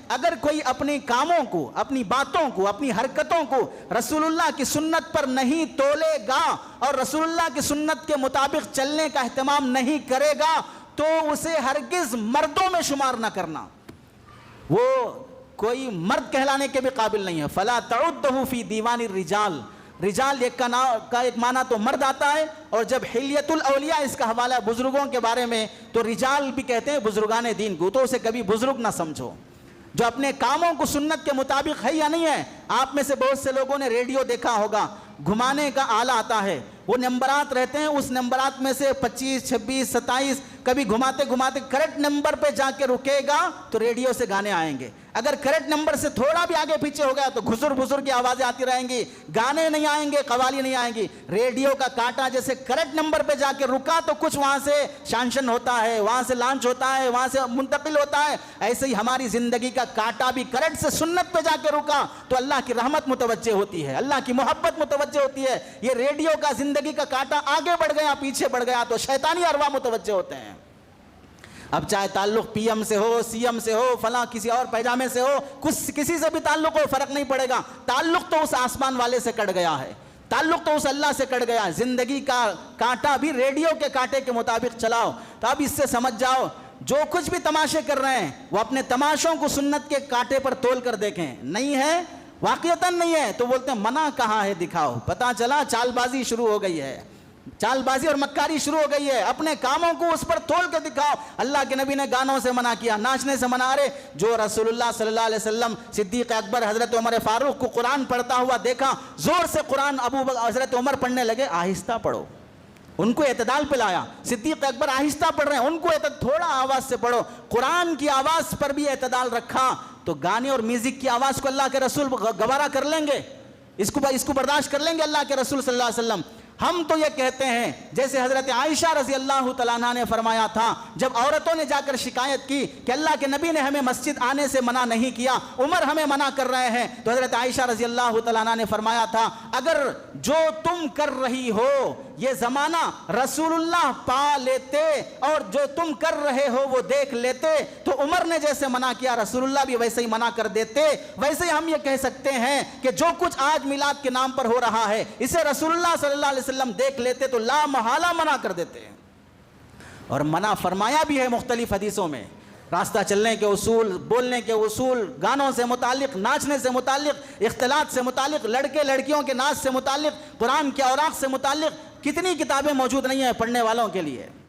अगर कोई अपने कामों को, अपनी बातों को, अपनी हरकतों को रसूलुल्लाह की सुन्नत पर नहीं तोलेगा और रसूलुल्लाह की सुन्नत के मुताबिक चलने का एहतमाम नहीं करेगा तो उसे हरगिज मर्दों में शुमार ना करना, वो कोई मर्द कहलाने के भी काबिल नहीं है। फला तउद्दहु फी दीवानी रिजाल, रिजाल एक का एक माना तो मर्द आता है, और जब हिलियतुल औलिया इसका हवाला बुजुर्गों के बारे में तो रिजाल भी कहते हैं बुजुर्गाने दीन को, तो उसे कभी बुजुर्ग ना समझो। जो अपने कामों को सुन्नत के मुताबिक है या नहीं है। आप में से बहुत से लोगों ने रेडियो देखा होगा, घुमाने का आला आता है, वो नंबरात रहते हैं, उस नंबरात में से 25, 26, 27 कभी घुमाते घुमाते करेक्ट नंबर पे जाके रुकेगा तो रेडियो से गाने आएंगे। अगर करेक्ट नंबर से थोड़ा भी आगे पीछे हो गया तो घुसुर घुसुर की आवाजें आती रहेंगी, गाने नहीं आएंगे, कवाली नहीं आएंगी। रेडियो का कांटा जैसे करेक्ट नंबर पे जाके रुका तो कुछ वहां से शांशन होता है, वहां से लॉन्च होता है, वहां से मुंतकिल होता है। ऐसे ही हमारी जिंदगी का कांटा भी करेक्ट से सुन्नत पे जाके रुका तो अल्लाह की रहमत मुतवज्जे होती है, अल्लाह की मोहब्बत मुतवज्जे होती है। ये रेडियो का जिंदगी का कांटा आगे बढ़ गया, पीछे बढ़ गया तो शैतानी अरवा मुतवज्जे होते हैं। अब चाहे ताल्लुक पीएम से हो, सीएम से हो, फला किसी और पैजामे से हो, कुछ किसी से भी ताल्लुक हो, फर्क नहीं पड़ेगा। ताल्लुक तो उस आसमान वाले से कट गया है, ताल्लुक तो उस अल्लाह से कट गया है। जिंदगी का कांटा भी रेडियो के कांटे के मुताबिक चलाओ। तो अब इससे समझ जाओ, जो कुछ भी तमाशे कर रहे हैं वो अपने तमाशों को सुन्नत के कांटे पर तोल कर देखें। नहीं है, वाकईतन नहीं है तो बोलते हैं मना कहाँ है दिखाओ। पता चला चालबाजी शुरू हो गई है, चालबाजी और मक्कारी शुरू हो गई है। अपने कामों को उस पर तोल के दिखाओ। अल्लाह के नबी ने गानों से मना किया, नाचने से मना। रहे जो रसूलुल्लाह सल्लल्लाहु अलैहि वसल्लम, सिद्दीक अकबर, हजरत उमर फारूक को कुरान पढ़ता हुआ देखा, जोर से कुरान हजरत उमर पढ़ने लगे, आहिस्ता पढ़ो, उनको एतदाल पे लाया। सिद्दीक अकबर आहिस्ता पढ़ रहे हैं, उनको थोड़ा आवाज से पढ़ो। कुरान की आवाज पर भी एतदाल रखा तो गाने और म्यूजिक की आवाज को अल्लाह के रसूल गवारा कर लेंगे, इसको बर्दाश्त कर लेंगे अल्लाह के रसूल सल्लल्लाहु अलैहि वसल्लम। हम तो ये कहते हैं जैसे हजरत आयशा रजी अल्लाह तआला अन्हा ने फरमाया था, जब औरतों ने जाकर शिकायत की कि अल्लाह के नबी ने हमें मस्जिद आने से मना नहीं किया, उमर हमें मना कर रहे हैं, तो हजरत आयशा रजी अल्लाह तआला अन्हा ने फरमाया था, अगर जो तुम कर रही हो ये जमाना रसूलुल्लाह पा लेते और जो तुम कर रहे हो वो देख लेते तो उमर ने जैसे मना किया रसूलुल्लाह भी वैसे ही मना कर देते। वैसे ही हम ये कह सकते हैं कि जो कुछ आज मिलाद के नाम पर हो रहा है इसे रसूलुल्लाह सल्लल्लाहु अलैहि वसल्लम देख लेते तो ला महाला मना कर देते। और मना फरमाया भी है मुख्तलिफ हदीसों में, रास्ता चलने के उसूल, बोलने के उसूल, गानों से मुतालिक, नाचने से मुतालिक, इख्तिलात से मुतालिक, लड़के लड़कियों के नाच से मुतालिक, कुरान के औराक से मुतालिक कितनी किताबें मौजूद नहीं है पढ़ने वालों के लिए।